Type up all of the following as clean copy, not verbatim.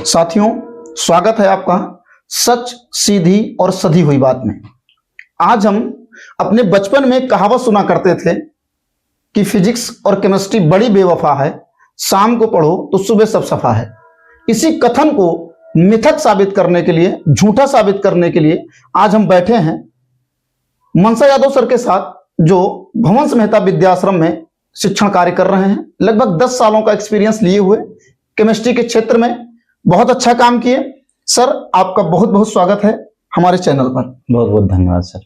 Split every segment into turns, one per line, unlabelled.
साथियों, स्वागत है आपका सच सीधी और सधी हुई बात में। आज हम अपने बचपन में कहावत सुना करते थे कि फिजिक्स और केमिस्ट्री बड़ी बेवफा है, शाम को पढ़ो तो सुबह सब सफा है। इसी कथन को मिथक साबित करने के लिए, झूठा साबित करने के लिए आज हम बैठे हैं मनसा यादव सर के साथ, जो भवंस मेहता विद्याश्रम में शिक्षण कार्य कर रहे हैं। लगभग 10 सालों का एक्सपीरियंस लिए हुए, केमिस्ट्री के क्षेत्र में बहुत अच्छा काम किए। सर, आपका बहुत बहुत स्वागत है हमारे चैनल पर।
बहुत बहुत धन्यवाद सर।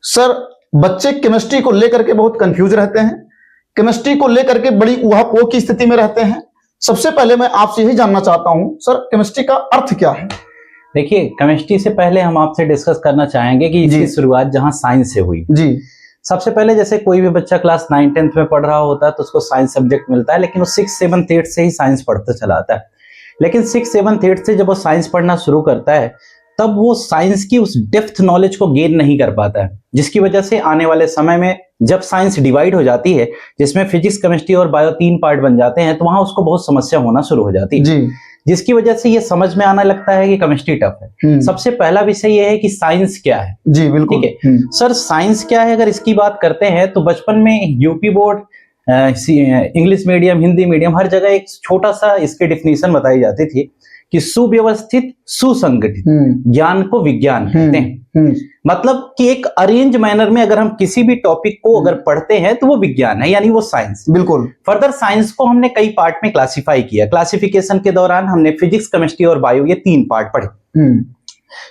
सर, बच्चे केमिस्ट्री को लेकर के बहुत कंफ्यूज रहते हैं, केमिस्ट्री को लेकर के बड़ी ऊहापोह की स्थिति में रहते हैं। सबसे पहले मैं आपसे यही जानना चाहता हूं, सर, केमिस्ट्री का अर्थ क्या है?
देखिए, केमिस्ट्री से पहले हम आपसे डिस्कस करना चाहेंगे कि इसकी शुरुआत जहां साइंस से हुई।
जी।
सबसे पहले जैसे कोई भी बच्चा क्लास 9-10 में पढ़ रहा होता है तो उसको साइंस सब्जेक्ट मिलता है, लेकिन वो 6, 7, 8 से ही साइंस पढ़ते चला आता है। लेकिन 6, 7, 8 से जब वो साइंस पढ़ना शुरू करता है तब वो साइंस की उस डेप्थ नॉलेज को गेन नहीं कर पाता है, जिसकी वजह से आने वाले समय में जब साइंस डिवाइड हो जाती है, जिसमें फिजिक्स, केमिस्ट्री और बायो 3 पार्ट बन जाते हैं, तो वहां उसको बहुत समस्या होना शुरू हो जाती है।
जी।
जिसकी वजह से ये समझ में आने लगता है कि केमिस्ट्री टफ है। सबसे पहला विषय ये है कि साइंस क्या है।
जी बिल्कुल।
ठीक है सर, साइंस क्या है अगर इसकी बात करते हैं तो बचपन में UP board, English medium, Hindi medium, हर जगह एक छोटा सा इसकी डिफिनीशन बताई जाती थी कि सुव्यवस्थित, सुसंगठित ज्ञान को विज्ञान कहते हैं। मतलब कि एक अरेंज मैनर में अगर हम किसी भी टॉपिक को अगर पढ़ते हैं तो वो विज्ञान है, यानी वो साइंस।
बिल्कुल।
फर्दर साइंस को हमने कई पार्ट में क्लासिफाई किया। क्लासिफिकेशन के दौरान हमने फिजिक्स, केमिस्ट्री और बायो, ये 3 पार्ट पढ़े।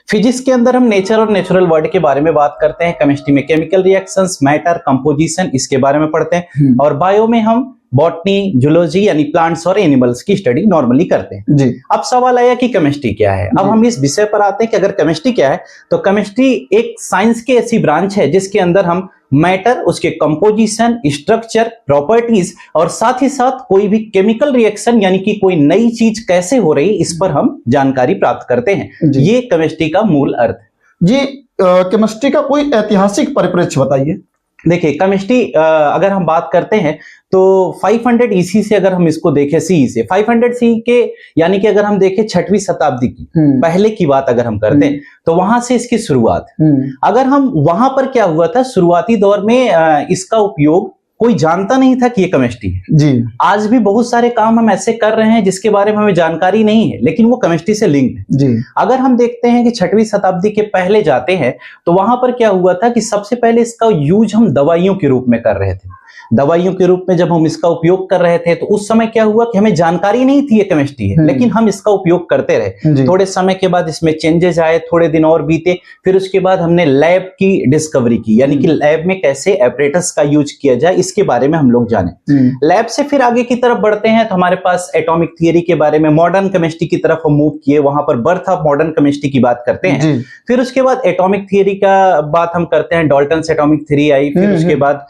फिजिक्स के अंदर हम नेचर और नेचुरल वर्ल्ड के बारे में बात करते हैं। केमिस्ट्री में केमिकल रिएक्शंस, मैटर, कंपोजिशन, इसके बारे में पढ़ते हैं। और बायो में हम बॉटनी, जूलॉजी यानी प्लांट्स और एनिमल्स की स्टडी नॉर्मली करते हैं। जी। अब सवाल आया कि केमिस्ट्री क्या है। अब हम इस विषय पर आते हैं कि अगर केमिस्ट्री क्या है, तो केमिस्ट्री एक साइंस की ऐसी ब्रांच है जिसके अंदर हम मैटर, उसके कंपोजिशन, स्ट्रक्चर, प्रॉपर्टीज और साथ ही साथ कोई भी केमिकल रिएक्शन यानी कि कोई नई चीज कैसे हो रही, इस पर हम जानकारी प्राप्त करते हैं। ये केमिस्ट्री का मूल अर्थ है।
जी। केमिस्ट्री का कोई ऐतिहासिक परिप्रेक्ष्य बताइए।
देखिए, केमिस्ट्री अगर हम बात करते हैं तो 500 ईसी से अगर हम इसको देखें, सी से 500 सी के, यानी कि अगर हम देखें 6वीं शताब्दी की पहले की बात अगर हम करते हैं तो वहां से इसकी शुरुआत। अगर हम वहां पर क्या हुआ था, शुरुआती दौर में इसका उपयोग कोई जानता नहीं था कि ये केमिस्ट्री है। जी। आज भी बहुत सारे काम हम ऐसे कर रहे हैं जिसके बारे में हमें जानकारी नहीं है, लेकिन वो केमिस्ट्री से लिंक्ड है। जी। अगर हम देखते हैं कि 6वीं शताब्दी के पहले जाते हैं तो वहां पर क्या हुआ था कि सबसे पहले इसका यूज हम दवाइयों के रूप में कर रहे थे। दवाइयों के रूप में जब हम इसका उपयोग कर रहे थे तो उस समय क्या हुआ कि हमें जानकारी नहीं थी ये केमिस्ट्री है, लेकिन हम इसका उपयोग करते रहे। थोड़े समय के बाद इसमें चेंजेस आए, थोड़े दिन और बीते, फिर उसके बाद हमने लैब की डिस्कवरी की, यानी कि लैब में कैसे एपरेटस का यूज किया जाए, इसके बारे में हम लोग जाने। लैब से फिर आगे की तरफ बढ़ते हैं तो हमारे पास एटॉमिक थियरी के बारे में, मॉडर्न केमिस्ट्री की तरफ हम मूव किए, वहां पर बर्थ ऑफ मॉडर्न केमिस्ट्री की बात करते हैं। फिर उसके बाद एटॉमिक थियरी का बात हम करते हैं, डाल्टन्स एटॉमिक थ्योरी आई। फिर उसके बाद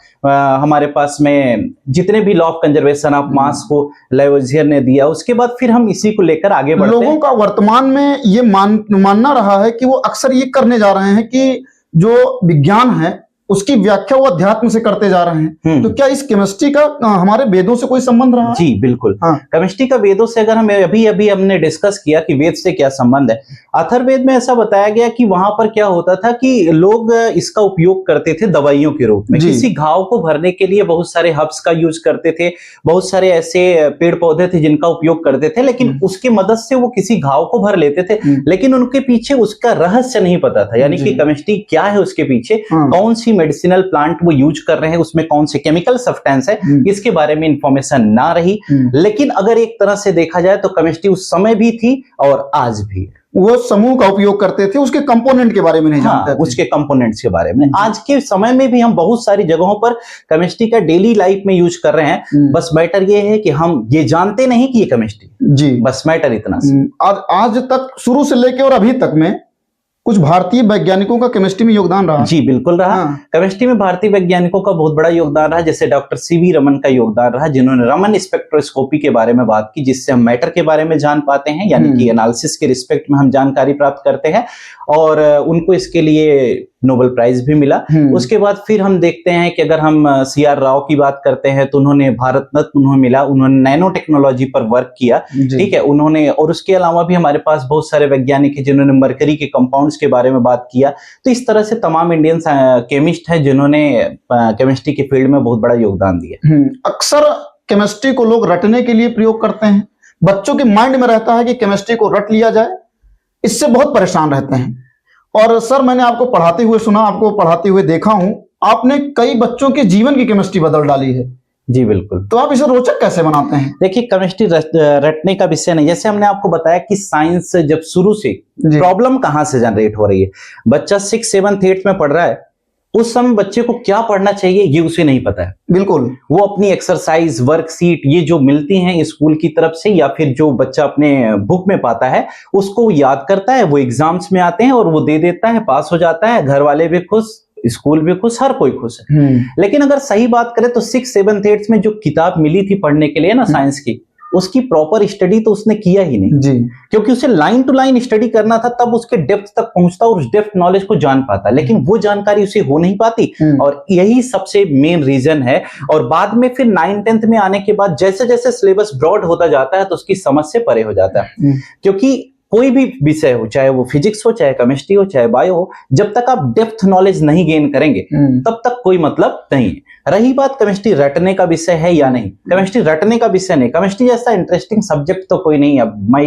हमारे पास में जितने भी law of conservation of mass को लैवोजियर ने दिया, उसके बाद फिर हम इसी को लेकर आगे बढ़ते हैं।
लोगों का वर्तमान में ये मानना रहा है कि वो अक्सर ये करने जा रहे हैं कि जो विज्ञान है उसकी व्याख्या वो अध्यात्म से करते जा रहे हैं। तो क्या इस केमिस्ट्री का हमारे वेदों से कोई संबंध रहा है?
जी बिल्कुल। केमिस्ट्री का वेदों से अगर हम अभी हमने डिस्कस किया कि वेद से क्या संबंध है। अथर्ववेद में ऐसा बताया गया कि वहां पर क्या होता था कि लोग इसका उपयोग करते थे दवाइयों के रूप में। किसी घाव को भरने के लिए बहुत सारे हर्ब्स का यूज करते थे, बहुत सारे ऐसे पेड़ पौधे थे जिनका उपयोग करते थे, लेकिन उसकी मदद से वो किसी घाव को भर लेते थे, लेकिन उनके पीछे उसका रहस्य नहीं पता था, यानी कि केमिस्ट्री क्या है, उसके पीछे कौन सी मेडिसिनल प्लांट वो यूज कर रहे हैं, उसमें कौन से केमिकल सब्सटेंस है, इसके बारे में इंफॉर्मेशन ना रही। लेकिन अगर एक तरह से देखा जाए तो केमिस्ट्री उस समय भी थी और आज भी।
वो समूह का उपयोग करते थे, उसके कंपोनेंट के बारे में नहीं जानते थे।
उसके कंपोनेंट्स के बारे में आज के समय में भी हम बहुत सारी जगहों पर केमिस्ट्री का डेली लाइफ में यूज कर रहे हैं। बस मैटर ये है कि हम ये जानते नहीं कि ये केमिस्ट्री। जी, बस मैटर इतना।
आज तक, शुरू से लेके और अभी तक में कुछ भारतीय वैज्ञानिकों का केमिस्ट्री में योगदान रहा।
जी बिल्कुल रहा। केमिस्ट्री में भारतीय वैज्ञानिकों का बहुत बड़ा योगदान रहा, जैसे डॉक्टर सीवी रमन का योगदान रहा, जिन्होंने रमन स्पेक्ट्रोस्कोपी के बारे में बात की, जिससे हम मैटर के बारे में जान पाते हैं, यानी कि एनालिसिस के रिस्पेक्ट में हम जानकारी प्राप्त करते हैं। और उनको इसके लिए नोबेल प्राइज भी मिला। उसके बाद फिर हम देखते हैं कि अगर हम CR राव की बात करते हैं तो उन्होंने भारत रत्न उन्हें मिला, उन्होंने नैनो टेक्नोलॉजी पर वर्क किया, ठीक है, उन्होंने, और उसके अलावा भी हमारे पास बहुत सारे वैज्ञानिक हैं जिन्होंने मरकरी के कंपाउंड्स के बारे में बात किया। तो इस तरह से तमाम इंडियन केमिस्ट हैं जिन्होंने केमिस्ट्री के फील्ड में बहुत बड़ा योगदान दिया।
अक्सर केमिस्ट्री को लोग रटने के लिए प्रयोग करते हैं, बच्चों के माइंड में रहता है कि केमिस्ट्री को रट लिया जाए, इससे बहुत परेशान रहते हैं। और सर, मैंने आपको पढ़ाते हुए सुना, आपको पढ़ाते हुए देखा हूं, आपने कई बच्चों के जीवन की केमिस्ट्री बदल डाली है।
जी बिल्कुल।
तो आप इसे रोचक कैसे बनाते हैं?
देखिए, केमिस्ट्री रटने का विषय नहीं, जैसे हमने आपको बताया कि साइंस जब शुरू से प्रॉब्लम कहां से जनरेट हो रही है, बच्चा 6, 7, 8 में पढ़ रहा है, उस समय बच्चे को क्या पढ़ना चाहिए ये उसे नहीं पता है।
बिल्कुल।
वो अपनी एक्सरसाइज, वर्कशीट ये जो मिलती हैं स्कूल की तरफ से या फिर जो बच्चा अपने बुक में पाता है उसको वो याद करता है, वो एग्जाम्स में आते हैं और वो दे देता है, पास हो जाता है, घर वाले भी खुश, स्कूल भी खुश, हर कोई खुश है। लेकिन अगर सही बात करें तो 6, 7, 8 में जो किताब मिली थी पढ़ने के लिए ना साइंस की, उसकी प्रॉपर स्टडी तो उसने किया ही नहीं
जी,
क्योंकि उसे लाइन टू लाइन स्टडी करना था, तब उसके डेप्थ तक पहुंचता और उस डेप्थ नॉलेज को जान पाता, लेकिन वो जानकारी उसे हो नहीं पाती और यही सबसे मेन रीजन है। और बाद में फिर 9, 10th में आने के बाद जैसे जैसे सिलेबस ब्रॉड होता जाता है तो उसकी समझ से परे हो जाता है, क्योंकि कोई भी विषय हो, चाहे वो फिजिक्स हो, चाहे केमिस्ट्री हो, चाहे बायो हो, जब तक आप डेप्थ नॉलेज नहीं गेन करेंगे तब तक कोई मतलब नहीं है। रही बात केमिस्ट्री रटने का विषय है या नहीं, केमिस्ट्री रटने का विषय नहीं, केमिस्ट्री जैसा इंटरेस्टिंग सब्जेक्ट तो कोई नहीं है।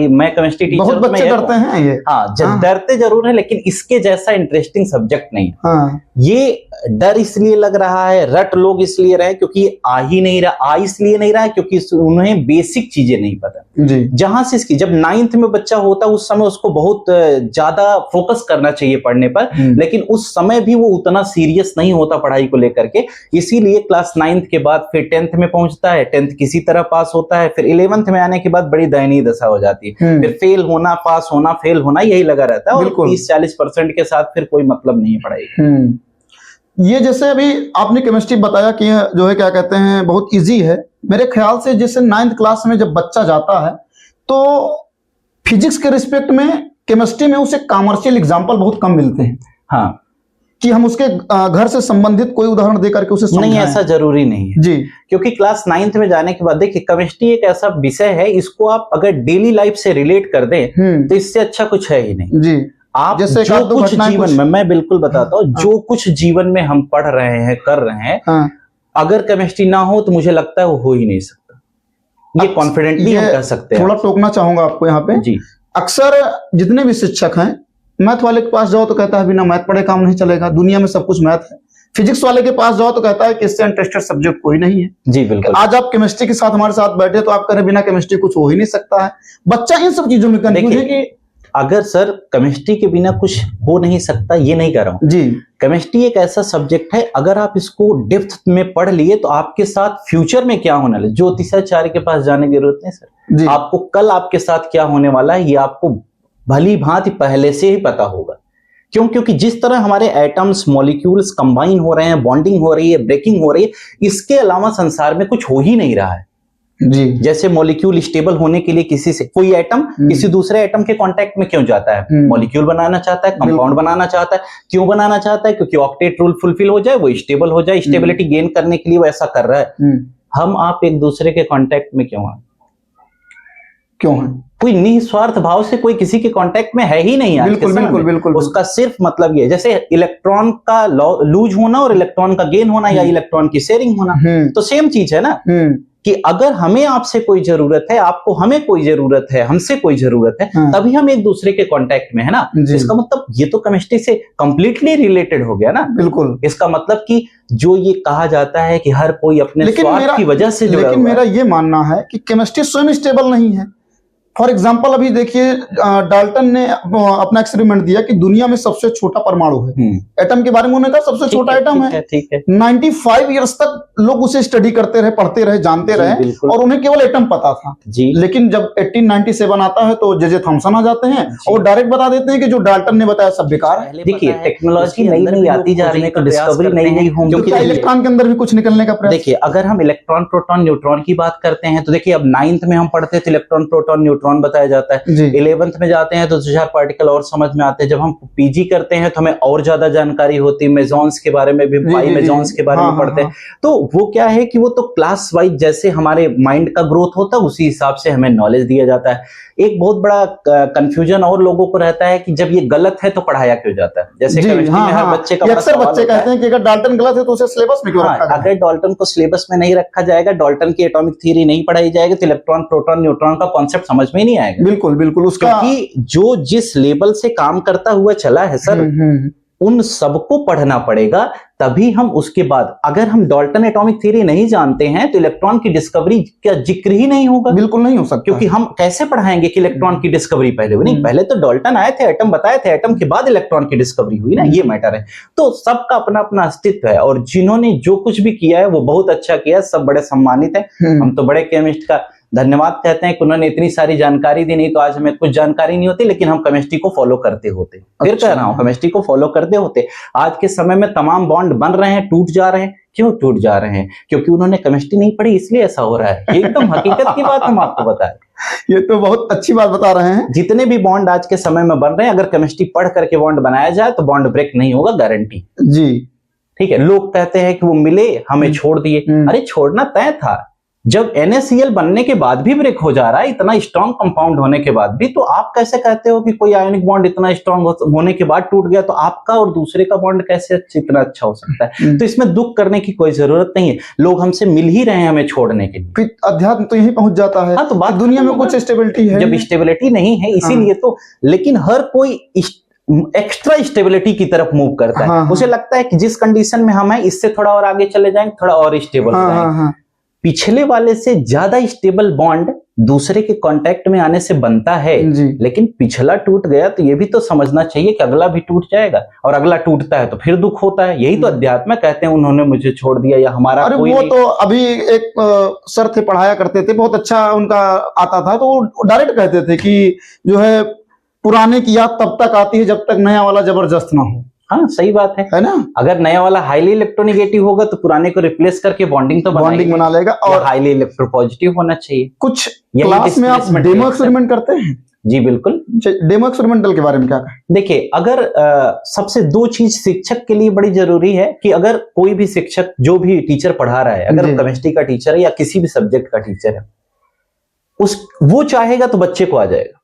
मैं केमिस्ट्री टीचर,
बहुत बच्चे डरते हैं ये।
हाँ, डरते जरूर है, लेकिन इसके जैसा इंटरेस्टिंग सब्जेक्ट नहीं है। ये डर इसलिए लग रहा है, रट लोग इसलिए रहे क्योंकि ये आ इसलिए नहीं रहा है क्योंकि उन्हें बेसिक चीजें नहीं पता
जी।
जहां से इसकी, जब 9th में बच्चा होता है उस समय उसको बहुत ज्यादा फोकस करना चाहिए पढ़ने पर, लेकिन उस समय भी वो उतना सीरियस नहीं होता पढ़ाई को लेकर के, इसीलिए क्लास 9th के बाद फिर 10th में पहुंचता है, 10th किसी तरह पास होता है, फिर 11th में आने के बाद बड़ी दयनीय दशा हो जाती है, फिर फेल होना, पास होना, फेल होना, यही लगा रहता है और 30-40% के साथ फिर कोई मतलब नहीं है पढ़ाई।
ये जैसे अभी आपने केमिस्ट्री बताया कि जो है क्या कहते हैं बहुत इजी है, मेरे ख्याल से जैसे 9th क्लास में जब बच्चा जाता है तो फिजिक्स के रिस्पेक्ट में केमिस्ट्री में उसे कॉमर्शियल एग्जांपल बहुत कम मिलते हैं।
हाँ,
कि हम उसके घर से संबंधित कोई उदाहरण देकर के उसे समझाएं।
नहीं, ऐसा जरूरी नहीं है
जी,
क्योंकि क्लास 9th में जाने के बाद देखिए केमिस्ट्री एक ऐसा विषय है, इसको आप अगर डेली लाइफ से रिलेट कर दें तो इससे अच्छा कुछ है ही नहीं जी। आप जैसे जो कुछ जीवन में, मैं बिल्कुल बताता हूँ, जो कुछ जीवन में हम पढ़ रहे हैं, कर रहे हैं, अगर केमिस्ट्री ना हो तो मुझे लगता है वो हो ही नहीं सकता। ये कॉन्फिडेंटली हम कह सकते हैं।
थोड़ा टोकना चाहूंगा आपको यहाँ पे जी। अक्सर जितने भी शिक्षक हैं, मैथ वाले के पास जाओ तो कहता है बिना मैथ पढ़े काम नहीं चलेगा, दुनिया में सब कुछ मैथ है। फिजिक्स वाले के पास जाओ तो कहता है कि इससे इंटरेस्टेड सब्जेक्ट कोई नहीं है। जी बिल्कुल। आज आप केमिस्ट्री के साथ हमारे साथ बैठे तो आप कह रहे बिना केमिस्ट्री कुछ हो ही नहीं सकता है। बच्चा इन सब चीजों में कंफ्यूज है कि
अगर सर केमिस्ट्री के बिना कुछ हो नहीं सकता, ये नहीं कह रहा हूं जी। केमिस्ट्री एक ऐसा सब्जेक्ट है, अगर आप इसको डेप्थ में पढ़ लिए तो आपके साथ फ्यूचर में क्या होने वाला है, ज्योतिषाचार्य के पास जाने की जरूरत नहीं सर। आपको कल आपके साथ क्या होने वाला है ये आपको भली भांति पहले से ही पता होगा। क्यों? क्योंकि जिस तरह हमारे एटम्स, मॉलिक्यूल्स कंबाइन हो रहे हैं, बॉन्डिंग हो रही है, ब्रेकिंग हो रही है, इसके अलावा संसार में कुछ हो ही नहीं रहा है जी। जैसे मॉलिक्यूल स्टेबल होने के लिए किसी से, कोई एटम किसी दूसरे एटम के कांटेक्ट में क्यों जाता है? मॉलिक्यूल बनाना चाहता है, कंपाउंड बनाना चाहता है। क्यों बनाना चाहता है? क्योंकि ऑक्टेट रूल फुलफिल हो जाए, वो स्टेबल हो जाए, स्टेबिलिटी गेन करने के लिए वो ऐसा कर रहा है। हम आप एक दूसरे के कांटेक्ट में क्यों है? कोई निस्वार्थ भाव से कोई किसी के कांटेक्ट में है ही नहीं।
बिल्कुल बिल्कुल बिल्कुल।
उसका सिर्फ मतलब ये, जैसे इलेक्ट्रॉन का लूज होना और इलेक्ट्रॉन का गेन होना या इलेक्ट्रॉन की शेयरिंग होना, तो सेम चीज है ना, कि अगर हमें आपसे कोई जरूरत है, आपको हमें कोई जरूरत है, हमसे कोई जरूरत है, तभी हम एक दूसरे के कांटेक्ट में है ना। इसका मतलब ये तो केमिस्ट्री से कंप्लीटली रिलेटेड हो गया ना। बिल्कुल। इसका मतलब कि जो ये कहा जाता है कि हर कोई अपने स्वार्थ की वजह से जुड़ा हुआ है।
लेकिन मेरा ये मानना है कि केमिस्ट्री स्वयं स्टेबल नहीं है। फॉर एग्जाम्पल अभी देखिए डाल्टन ने अपना एक्सपेरिमेंट दिया कि दुनिया में सबसे छोटा परमाणु है। एटम के बारे में उन्होंने कहा सबसे छोटा एटम है। 95 ईयर्स तक लोग उसे स्टडी करते रहे, पढ़ते रहे, जानते रहे और उन्हें केवल एटम पता था जी। लेकिन जब 1897 आता है तो जे थॉमसन आ जाते हैं और डायरेक्ट बता देते हैं कि जो डाल्टन ने बताया सब बेकार है।
देखिए टेक्नोलॉजी नई नई आती जा रही है, तो डिस्कवरी नई नई होगी,
क्योंकि इलेक्ट्रॉन के अंदर भी कुछ निकलने का प्रयास।
देखिए अगर हम इलेक्ट्रॉन, प्रोटॉन, न्यूट्रॉन की बात करते हैं तो देखिए अब 9th में हम पढ़ते थे इलेक्ट्रॉन, प्रोटॉन, न्यूट्रॉन इलेक्ट्रॉन बताया जाता है।
जी
11th में जाते हैं तो 2000 पार्टिकल और समझ में आते हैं। जब हम पीजी करते हैं तो हमें और ज्यादा जानकारी होती है, मेसॉन्स के बारे में भी, पाई मेसॉन्स के बारे में पढ़ते हैं। तो वो क्या है कि वो तो क्लास वाइज जैसे हमारे माइंड का ग्रोथ होता है उसी हिसाब से हमें नॉलेज दिया जाता है। एक बहुत बड़ा कंफ्यूजन और लोगों को रहता है कि जब ये गलत है तो पढ़ाया क्यों जाता है। जैसे केमिस्ट्री में हर बच्चे का
अक्सर बच्चे कहते हैं कि अगर डाल्टन गलत है तो उसे सिलेबस में क्यों रखा जाए?
अगर डाल्टन को सिलेबस में नहीं रखा जाएगा, डाल्टन की एटॉमिक थ्योरी नहीं पढ़ाई जाएगी तो इलेक्ट्रॉन, प्रोटॉन, न्यूट्रॉन का कॉन्सेप्ट समझ में नहीं आएगा।
बिल्कुल बिल्कुल, उसका
क्योंकि जो जिस लेवल से काम करता हुआ चला है सर, उन सबको पढ़ना पड़ेगा। तभी हम उसके बाद, अगर हम डाल्टन एटॉमिक थ्योरी नहीं जानते हैं तो इलेक्ट्रॉन की डिस्कवरी का जिक्र ही नहीं होगा।
बिल्कुल नहीं हो सकता,
क्योंकि हम कैसे पढ़ाएंगे कि इलेक्ट्रॉन की डिस्कवरी पहले हुई? नहीं, पहले तो डाल्टन आए थे, एटम बताए थे, एटम के बाद इलेक्ट्रॉन की डिस्कवरी हुई ना, ये मैटर है। तो सबका अपना अपना अस्तित्व है और जिन्होंने जो कुछ भी किया है वो बहुत अच्छा किया है, सब बड़े सम्मानित है। हम तो बड़े केमिस्ट का धन्यवाद कहते हैं कि उन्होंने इतनी सारी जानकारी दी, नहीं तो आज हमें कुछ जानकारी नहीं होती, लेकिन हम केमिस्ट्री को फॉलो करते होते। फिर कह रहा हूं, केमिस्ट्री को फॉलो करते होते। आज के समय में तमाम बॉन्ड बन रहे हैं, टूट जा रहे हैं। क्यों टूट जा रहे हैं? क्योंकि उन्होंने केमिस्ट्री नहीं पढ़ी, इसलिए ऐसा हो रहा है। एकदम हकीकत की बात हम आपको बता रहे।
ये तो बहुत अच्छी बात बता रहे हैं।
जितने भी बॉन्ड आज के समय में बन रहे हैं, अगर केमिस्ट्री पढ़ करके बॉन्ड बनाया जाए तो बॉन्ड ब्रेक नहीं होगा, गारंटी।
जी
ठीक है। लोग कहते हैं कि वो मिले, हमें छोड़ दिए। अरे छोड़ना तय था। जब NaCl बनने के बाद भी ब्रेक हो जा रहा है, इतना स्ट्रॉन्ग कंपाउंड होने के बाद भी, तो आप कैसे कहते हो कि कोई आयनिक बॉन्ड इतना स्ट्रॉन्ग होने के बाद टूट गया, तो आपका और दूसरे का बॉन्ड कैसे इतना अच्छा हो सकता है? तो इसमें दुख करने की कोई जरूरत नहीं है। लोग हमसे मिल ही रहे हैं हमें छोड़ने के लिए।
फिर अध्यात्म तो यही पहुंच जाता है।
हाँ, तो बात
दुनिया में कुछ स्टेबिलिटी है,
जब स्टेबिलिटी नहीं है इसीलिए तो। लेकिन हर कोई एक्स्ट्रा स्टेबिलिटी की तरफ मूव करता है। उसे लगता है कि जिस कंडीशन में हम हैं इससे थोड़ा और आगे चले जाएंगे, थोड़ा और स्टेबल हो जाएंगे। पिछले वाले से ज्यादा स्टेबल बॉन्ड दूसरे के कांटेक्ट में आने से बनता है, लेकिन पिछला टूट गया तो ये भी तो समझना चाहिए कि अगला भी टूट जाएगा, और अगला टूटता है तो फिर दुख होता है। यही तो अध्यात्म कहते हैं, उन्होंने मुझे छोड़ दिया या हमारा।
अरे
कोई
वो तो अभी एक सर थे, पढ़ाया करते थे, बहुत अच्छा उनका आता था, तो वो डायरेक्ट कहते थे कि जो है पुराने की याद तब तक आती है जब तक नया वाला जबरदस्त ना हो।
हाँ, सही बात है ना। अगर नया वाला हाईली इलेक्ट्रोनेगेटिव होगा तो पुराने को रिप्लेस करके बॉन्डिंग तो बना लेगा, और हाईली इलेक्ट्रोपॉजिटिव होना चाहिए।
कुछ क्लास में आप डेमो एक्सपेरिमेंट करते हैं?
जी बिल्कुल।
डेमो एक्सपेरिमेंटल के बारे में क्या कहें?
देखिए, अगर सबसे दो चीज शिक्षक के लिए बड़ी जरूरी है कि अगर कोई भी शिक्षक, जो भी टीचर पढ़ा रहा है, अगर केमिस्ट्री का टीचर है या किसी भी सब्जेक्ट का टीचर है, वो चाहेगा तो बच्चे को आ जाएगा।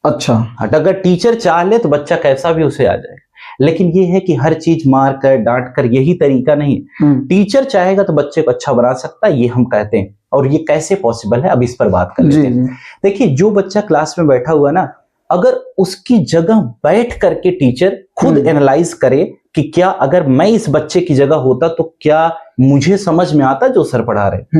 अच्छा,
अगर टीचर चाह ले तो बच्चा कैसा भी उसे आ जाएगा। लेकिन ये है कि हर चीज मार कर, डांट कर, यही तरीका नहीं है। टीचर चाहेगा तो बच्चे को अच्छा बना सकता है, ये हम कहते हैं। और ये कैसे पॉसिबल है, अब इस पर बात कर लेते हैं। देखिए, जो बच्चा क्लास में बैठा हुआ ना, अगर उसकी जगह बैठ करके टीचर खुद एनालाइज करे कि क्या अगर मैं इस बच्चे की जगह होता तो क्या मुझे समझ में आता जो सर पढ़ा रहे,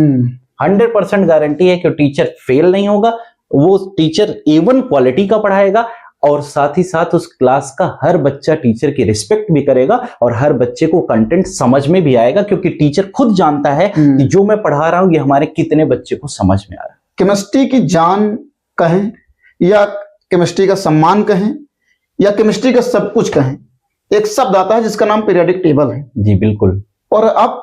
100% गारंटी है कि टीचर फेल नहीं होगा। वो टीचर A1 क्वालिटी का पढ़ाएगा, और साथ ही साथ उस क्लास का हर बच्चा टीचर की रिस्पेक्ट भी करेगा, और हर बच्चे को कंटेंट समझ में भी आएगा, क्योंकि टीचर खुद जानता है कि जो मैं पढ़ा रहा हूं ये हमारे कितने बच्चे को समझ में आ रहा है।
केमिस्ट्री की जान कहें या केमिस्ट्री का सम्मान कहें या केमिस्ट्री का सब कुछ कहें, एक शब्द आता है जिसका नाम पीरियोडिक टेबल है।
जी बिल्कुल।
और आप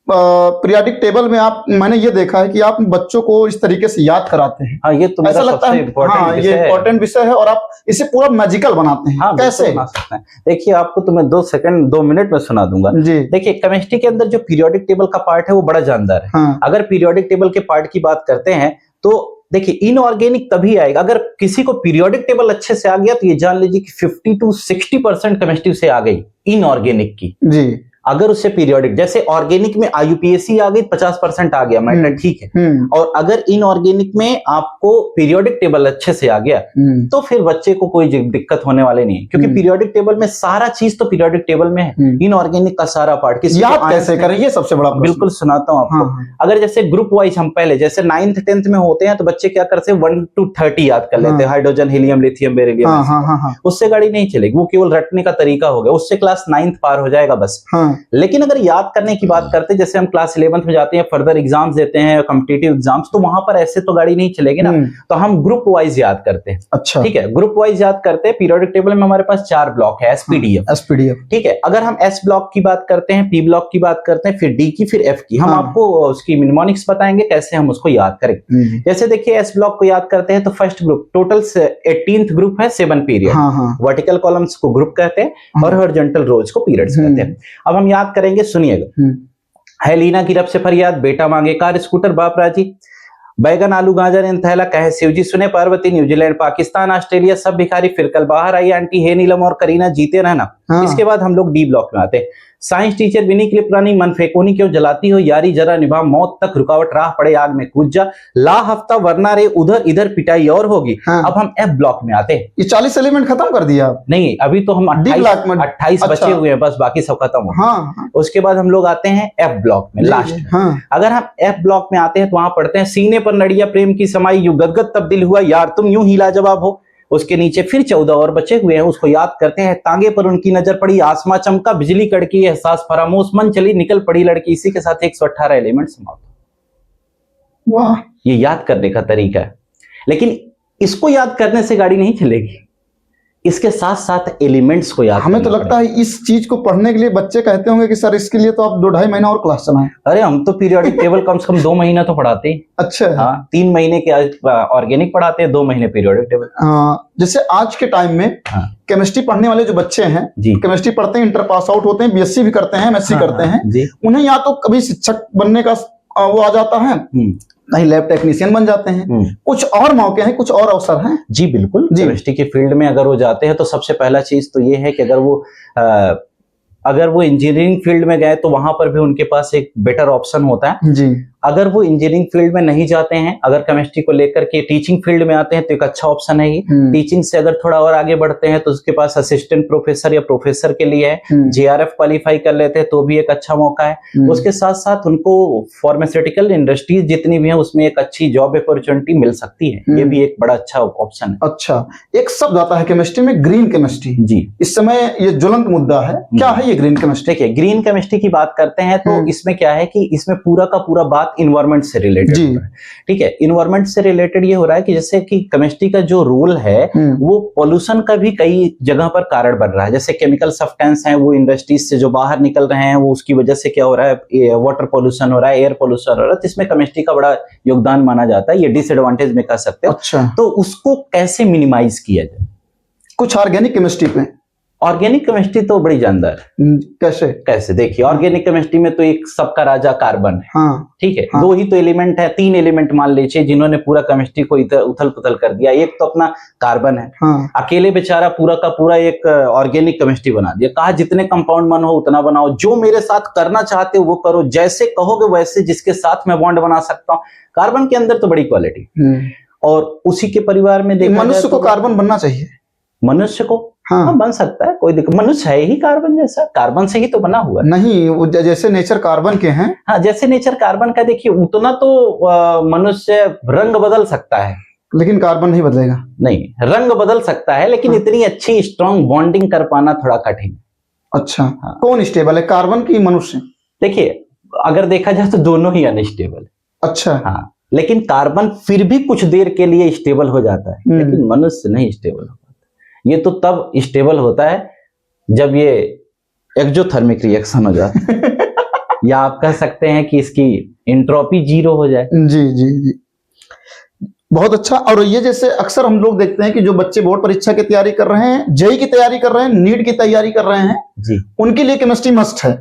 पीरियोडिक टेबल में मैंने ये देखा है कि आप बच्चों को इस तरीके से याद कराते हैं।
हाँ, ये तो
ऐसा लगता है, हाँ, ये इम्पोर्टेंट विषय है, और आप इसे पूरा मैजिकल बनाते हैं।
हाँ, कैसे? देखिए, आपको तो मैं 2 मिनट में सुना दूंगा जी। देखिए, केमिस्ट्री के अंदर जो पीरियोडिक टेबल का पार्ट है वो बड़ा जानदार है। हाँ। अगर पीरियोडिक टेबल के पार्ट की बात करते हैं तो देखिए, इनऑर्गेनिक तभी आएगा। अगर किसी को पीरियोडिक टेबल अच्छे से आ गया तो ये जान लीजिए कि 50 to 60% केमिस्ट्री से आ गई इनऑर्गेनिक की जी। अगर उससे पीरियोडिक, जैसे ऑर्गेनिक में IUPAC आ गई 50% आ गया, मैटर ठीक है। और अगर इनऑर्गेनिक में आपको पीरियोडिक टेबल अच्छे से आ गया तो फिर बच्चे को कोई दिक्कत होने वाले नहीं है, क्योंकि पीरियोडिक टेबल में सारा चीज तो पीरियोडिक टेबल में है। इनऑर्गेनिक का सारा पार्ट किसी
याद कैसे करें, ये सबसे बड़ा प्रश्न।
बिल्कुल सुनाता हूँ आपको। अगर जैसे ग्रुप वाइज हम पहले जैसे 9th 10th में होते हैं तो बच्चे क्या करते हैं, 1 to 30 याद कर लेते हैं, हाइड्रोजन, हीलियम, लिथियम, बेरिलियम। उससे गाड़ी नहीं चलेगी, वो केवल रटने का तरीका हो गया, उससे क्लास 9th पार हो जाएगा बस। लेकिन अगर याद करने की बात करते, जैसे हम क्लास 11th में जाते हैं, फर्दर एग्जाम्स देते हैं, कॉम्पिटिटिव एग्जाम्स, तो वहां पर ऐसे तो गाड़ी नहीं चलेगी ना, तो हम ग्रुप वाइज याद करते हैं।
अच्छा,
ठीक है, ग्रुप वाइज याद करते हैं। पीरियोडिक टेबल में हमारे पास 4 ब्लॉक है, एसपीडीएफ। ठीक है, अगर हम एस ब्लॉक की बात करते हैं, पी ब्लॉक की बात करते हैं, फिर डी की, फिर एफ की, हम आपको उसकी निमोनिक्स बताएंगे कैसे हम उसको याद करेंगे। जैसे देखिए, एस ब्लॉक को याद करते हैं तो first group, total 18th group है, 7 पीरियड। वर्टिकल कॉलम्स को ग्रुप कहते हैं और हॉरिजॉन्टल रोज को पीरियड्स कहते हैं। अब हम याद करेंगे, सुनिएगा। है लीना की रब से फरियाद, बेटा मांगे कार स्कूटर बाप राजी, बैगन आलू गाजर इन थैला कहे शिवजी सुने पार्वती, न्यूजीलैंड पाकिस्तान ऑस्ट्रेलिया सब भिखारी, फिर कल बाहर आई आंटी, है नीलम और करीना, जीते रहना। इसके बाद हम लोग डी ब्लॉक में आते हैं। साइंस टीचर विनी के लिए पुरानी, मन फेकोनी क्यों जलाती हो यारी, जरा निभा मौत तक रुकावट, राह पड़े आग में कूद जा, ला हफ्ता वरना रे उधर इधर पिटाई और होगी। अब हम एफ ब्लॉक में आते हैं।
ये 40 एलिमेंट खत्म कर दिया आप?
नहीं, अभी तो हम 28 बचे हुए हैं, बस बाकी सब खत्म हो। उसके बाद हम लोग आते हैं एफ ब्लॉक में, लास्ट। अगर हम एफ ब्लॉक में आते हैं तो वहां पढ़ते हैं, सीने पर नड़िया प्रेम की समाई, यू गदगद तब्दील हुआ यार तुम यूं ही लाजवाब हो। उसके नीचे फिर 14 और बचे हुए हैं, उसको याद करते हैं। तांगे पर उनकी नजर पड़ी, आसमां चमका, बिजली कड़की, एहसास फरामोश, मन चली निकल पड़ी लड़की। इसी के साथ 118 एलिमेंट समाप्त।
वाह,
ये याद करने का तरीका है। लेकिन इसको याद करने से गाड़ी नहीं चलेगी, इसके साथ साथ एलिमेंट्स को याद।
हमें तो लगता है इस चीज को पढ़ने के लिए बच्चे कहते होंगे कि सर इसके लिए तो आप 2-2.5 महीना और क्लास चलाएं।
अरे हम तो पीरियोडिक टेबल कम से कम 2 महीना तो पढ़ाते हैं।
अच्छा,
हाँ, 3 महीने के ऑर्गेनिक पढ़ाते हैं, 2 महीने पीरियोडिक टेबल।
जैसे आज के टाइम में केमिस्ट्री पढ़ने वाले जो बच्चे हैं, केमिस्ट्री पढ़ते हैं, इंटर पास आउट होते हैं, बीएससी भी करते हैं, एमएससी करते हैं, उन्हें या तो कभी शिक्षक बनने का वो आ जाता है, नहीं लैब टेक्नीशियन बन जाते हैं, कुछ और मौके हैं, कुछ और अवसर हैं।
जी बिल्कुल, केमिस्ट्री के फील्ड में अगर वो जाते हैं तो सबसे पहला चीज तो ये है कि अगर वो इंजीनियरिंग फील्ड में गए तो वहां पर भी उनके पास एक बेटर ऑप्शन होता है। जी, अगर वो इंजीनियरिंग फील्ड में नहीं जाते हैं, अगर केमिस्ट्री को लेकर के टीचिंग फील्ड में आते हैं तो एक अच्छा ऑप्शन है ये। टीचिंग से अगर थोड़ा और आगे बढ़ते हैं तो उसके पास असिस्टेंट प्रोफेसर या प्रोफेसर के लिए है, जेआरएफ क्वालिफाई कर लेते हैं तो भी एक अच्छा मौका है। उसके साथ साथ उनको फार्मास्यूटिकल इंडस्ट्रीज जितनी भी है उसमें एक अच्छी जॉब अपॉर्चुनिटी मिल सकती है, ये भी एक बड़ा अच्छा ऑप्शन है।
अच्छा, एक शब्द आता है केमिस्ट्री में, ग्रीन केमिस्ट्री। जी, इस समय ये ज्वलंत मुद्दा है, क्या है ये ग्रीन केमिस्ट्री?
देखिए, ग्रीन केमिस्ट्री की बात करते हैं तो इसमें क्या है कि इसमें पूरा का पूरा बात इन्वायरमेंट से रिलेटेड हो रहा है। ठीक है, इन्वायरमेंट से रिलेटेड ये हो रहा है कि जैसे कि केमिस्ट्री का जो रोल है वो पॉल्यूशन का भी कई जगह पर कारण बन रहा है। जैसे केमिकल सब्सटेंस हैं वो इंडस्ट्रीज से जो बाहर निकल रहे हैं, वो उसकी वजह से क्या हो रहा है, वाटर पॉल्यूशन हो रहा है, एयर पॉल्यूशन हो रहा है, तो इसमें केमिस्ट्री का बड़ा योगदान माना जाता है। ये डिसएडवांटेज में कह सकते हो। अच्छा, तो उसको कैसे मिनिमाइज किया जाए?
कुछ ऑर्गेनिक केमिस्ट्री पे।
ऑर्गेनिक केमिस्ट्री तो बड़ी जानदार। कैसे देखिए, ऑर्गेनिक केमिस्ट्री में तो एक सबका राजा कार्बन है। हाँ, ठीक है, हाँ, 2 ही तो एलिमेंट है, 3 एलिमेंट मान लीजिए जिन्होंने पूरा केमिस्ट्री को इधर उथल पुथल कर दिया। एक तो अपना कार्बन है। हाँ, अकेले बेचारा पूरा का पूरा एक ऑर्गेनिक केमिस्ट्री बना दिया। कहा जितने कंपाउंड मन हो उतना बनाओ, जो मेरे साथ करना चाहते हो वो करो, जैसे कहोगे वैसे, जिसके साथ मैं बॉन्ड बना सकता हूँ। कार्बन के अंदर तो बड़ी क्वालिटी। और उसी के परिवार में देखा
मनुष्य को कार्बन बनना चाहिए।
मनुष्य को हाँ, बन सकता है, कोई दिक्कत। मनुष्य है ही कार्बन जैसा, कार्बन से ही तो बना हुआ है।
नहीं, वो जैसे नेचर कार्बन के हैं।
हाँ, जैसे नेचर कार्बन का, देखिए उतना तो मनुष्य रंग बदल सकता है,
लेकिन कार्बन नहीं बदलेगा।
नहीं, रंग बदल सकता है, लेकिन इतनी अच्छी स्ट्रॉन्ग बॉन्डिंग कर पाना थोड़ा कठिन।
अच्छा, हाँ। कौन स्टेबल है, कार्बन की मनुष्य?
देखिए, अगर देखा जाए तो दोनों ही अनस्टेबल है। अच्छा, हाँ, लेकिन कार्बन फिर भी कुछ देर के लिए स्टेबल हो जाता है, लेकिन मनुष्य नहीं स्टेबल हो। ये तो तब स्टेबल होता है जब ये एक्सोथर्मिक रिएक्शन हो जाता है या आप कह सकते हैं कि इसकी एंट्रोपी 0 हो जाए।
जी जी जी, बहुत अच्छा। और ये जैसे अक्सर हम लोग देखते हैं कि जो बच्चे बोर्ड परीक्षा की तैयारी कर रहे हैं, जेईई की तैयारी कर रहे हैं, नीट की तैयारी कर रहे हैं जी, उनके लिए केमिस्ट्री मस्ट है।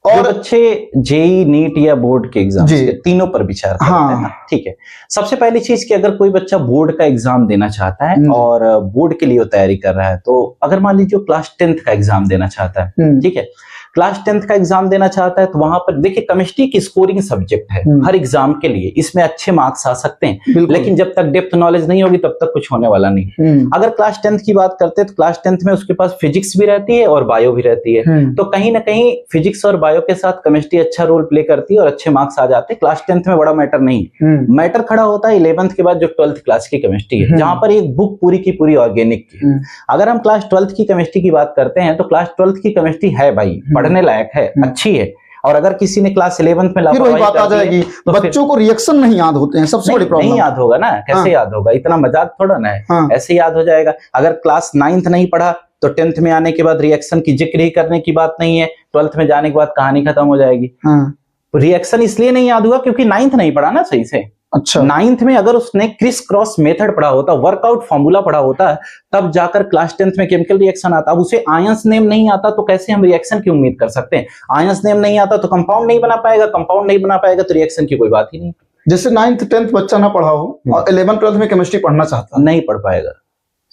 और अच्छे जेईई, नीट या बोर्ड के एग्जाम तीनों पर विचार करते हैं। ठीक है, सबसे पहली चीज कि अगर कोई बच्चा बोर्ड का एग्जाम देना चाहता है और बोर्ड के लिए वो तैयारी कर रहा है, तो अगर मान लीजिए क्लास 10th का एग्जाम देना चाहता है, ठीक है, क्लास 10th का एग्जाम देना चाहता है, तो वहां पर देखिए केमिस्ट्री की स्कोरिंग सब्जेक्ट है हर एग्जाम के लिए, इसमें अच्छे मार्क्स आ सकते हैं, लेकिन जब तक डेप्थ नॉलेज नहीं होगी तब तक कुछ होने वाला नहीं। अगर क्लास 10th की बात करते हैं तो क्लास 10th में उसके पास फिजिक्स भी रहती है और बायो भी रहती है, तो कहीं ना कहीं फिजिक्स और बायो के साथ केमिस्ट्री अच्छा रोल प्ले करती है और अच्छे मार्क्स आ जाते हैं। क्लास 10th में बड़ा मैटर नहीं है, मैटर खड़ा होता है 11th के बाद जो 12th क्लास की केमिस्ट्री है, जहां पर एक बुक पूरी की पूरी ऑर्गेनिक की। अगर हम क्लास 12th की केमिस्ट्री की बात करते हैं तो क्लास 12th की केमिस्ट्री है भाई पढ़ने लायक है, अच्छी है। और अगर किसी ने क्लास 11th में
फिर वही
लापरवाही
बात आ
कर दी है,
जाएगी,
तो फिर
बच्चों को रिएक्शन नहीं याद होते हैं, सबसे बड़ी प्रॉब्लम।
नहीं याद होगा ना, कैसे
हाँ।
याद होगा, इतना मजाक थोड़ा ना है।
हाँ।
ऐसे याद हो जाएगा। अगर क्लास 9th नहीं पढ़ा तो 10th में आने के बाद रिएक्शन की जिक्र ही करने की बात नहीं है, 12th में जाने के बाद कहानी खत्म हो जाएगी।
हाँ।
रिएक्शन इसलिए नहीं याद हुआ क्योंकि 9th नहीं पढ़ा ना सही से।
अच्छा।
9th में अगर उसने क्रिस क्रॉस मेथड पढ़ा होता, वर्कआउट फॉर्मूला पढ़ा होता, तब जाकर क्लास 10th में केमिकल रिएक्शन आता। अब उसे आयंस नेम नहीं आता तो कैसे हम रिएक्शन की उम्मीद कर सकते हैं? आयंस नेम नहीं आता तो कंपाउंड नहीं बना पाएगा, कंपाउंड नहीं बना पाएगा तो रिएक्शन की कोई बात ही नहीं।
जैसे 9th 10th बच्चा ना पढ़ा हो और 11th 12th में केमिस्ट्री पढ़ना चाहता है,
नहीं पढ़ पाएगा,